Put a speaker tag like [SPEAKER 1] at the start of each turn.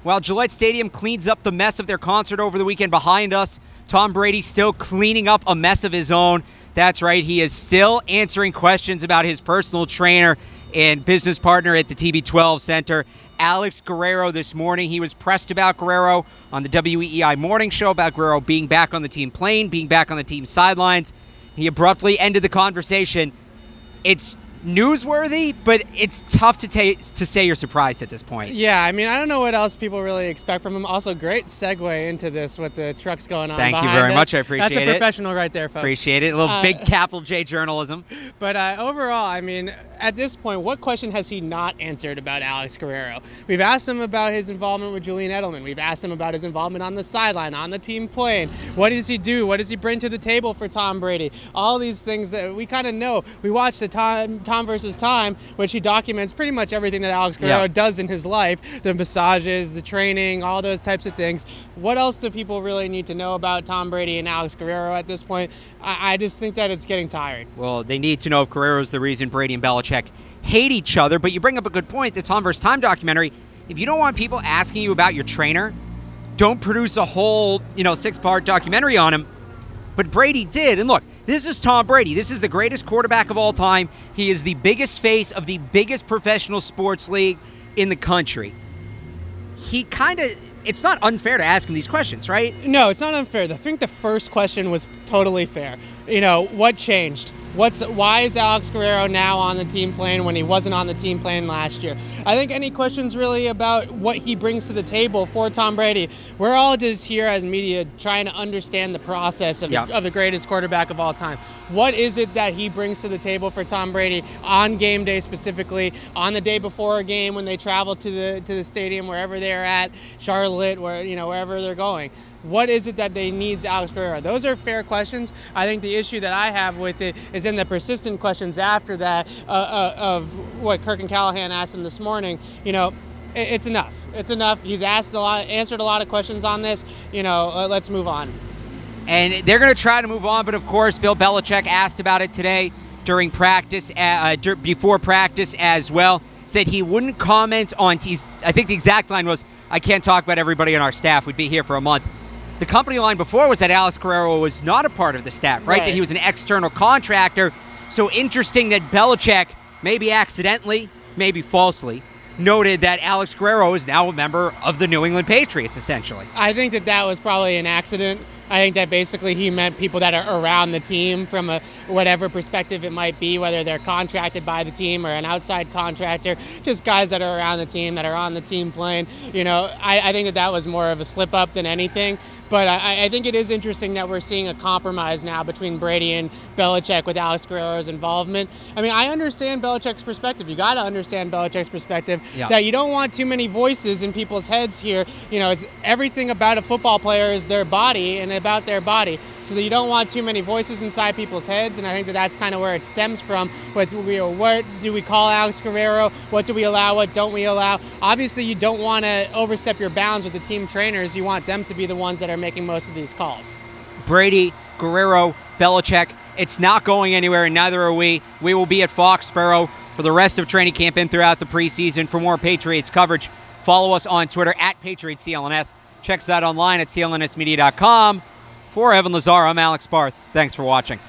[SPEAKER 1] While Gillette Stadium cleans up the mess of their concert over the weekend behind us, Tom Brady still cleaning up a mess of his own. That's right, he is still answering questions about his personal trainer and business partner at the TB12 Center, Alex Guerrero. This morning, he was pressed about Guerrero on the WEEI morning show about Guerrero being back on the team plane, being back on the team sidelines. He abruptly ended the conversation. It's newsworthy, but it's tough to say you're surprised at this point.
[SPEAKER 2] Yeah, I mean, I don't know what else people really expect from him. Also, great segue into this with the trucks going on.
[SPEAKER 1] Thank you very much. I appreciate it.
[SPEAKER 2] That's a professional right there, folks.
[SPEAKER 1] Appreciate it. A little big capital J journalism.
[SPEAKER 2] But overall, I mean, at this point, what question has he not answered about Alex Guerrero? We've asked him about his involvement with Julian Edelman. We've asked him about his involvement on the sideline, on the team plane. What does he do? What does he bring to the table for Tom Brady? All these things that we kind of know. We watched the Tom versus Time, which he documents pretty much everything that Alex Guerrero does in his life, the massages, the training, all those types of things. What else do people really need to know about Tom Brady and Alex Guerrero at this point? I just think that it's getting tired.
[SPEAKER 1] Well, they need to know if Guerrero's the reason Brady and Belichick hate each other, but you bring up a good point, the Tom vs. Time documentary. If you don't want people asking you about your trainer, don't produce a whole, 6-part documentary on him. But Brady did, and look, this is Tom Brady. This is the greatest quarterback of all time. He is the biggest face of the biggest professional sports league in the country. It's not unfair to ask him these questions, right?
[SPEAKER 2] No, it's not unfair. I think the first question was totally fair. What changed? Why is Alex Guerrero now on the team plane when he wasn't on the team plane last year? I think any questions really about what he brings to the table for Tom Brady, we're all just here as media trying to understand the process of the greatest quarterback of all time. What is it that he brings to the table for Tom Brady on game day specifically, on the day before a game when they travel to the stadium, wherever they're at, Charlotte, wherever they're going? What is it that they need Alex Guerrero? Those are fair questions. I think the issue that I have with it is in the persistent questions after that of what Kirk and Callahan asked him this morning. It's enough. It's enough. He's answered a lot of questions on this. Let's move on.
[SPEAKER 1] And they're going to try to move on, but of course, Bill Belichick asked about it today during practice, before practice as well. Said he wouldn't comment on. I think the exact line was, "I can't talk about everybody on our staff. We'd be here for a month." The company line before was that Alex Guerrero was not a part of the staff, right? That he was an external contractor. So interesting that Belichick, maybe accidentally, maybe falsely, noted that Alex Guerrero is now a member of the New England Patriots, essentially.
[SPEAKER 2] I think that was probably an accident. I think that basically he meant people that are around the team from whatever perspective it might be, whether they're contracted by the team or an outside contractor, just guys that are around the team, that are on the team plane. I think that was more of a slip up than anything. But I think it is interesting that we're seeing a compromise now between Brady and Belichick with Alex Guerrero's involvement. I mean, I understand Belichick's perspective. You got to understand Belichick's perspective that you don't want too many voices in people's heads here. It's everything about a football player is their body and about their body. So that you don't want too many voices inside people's heads, and I think that's kind of where it stems from. What do we call Alex Guerrero? What do we allow? What don't we allow? Obviously, you don't want to overstep your bounds with the team trainers. You want them to be the ones that are making most of these calls.
[SPEAKER 1] Brady, Guerrero, Belichick, it's not going anywhere, and neither are we. We will be at Foxborough for the rest of training camp and throughout the preseason. For more Patriots coverage, follow us on Twitter at PatriotsCLNS. Check us out online at clnsmedia.com. For Evan Lazar, I'm Alex Barth. Thanks for watching.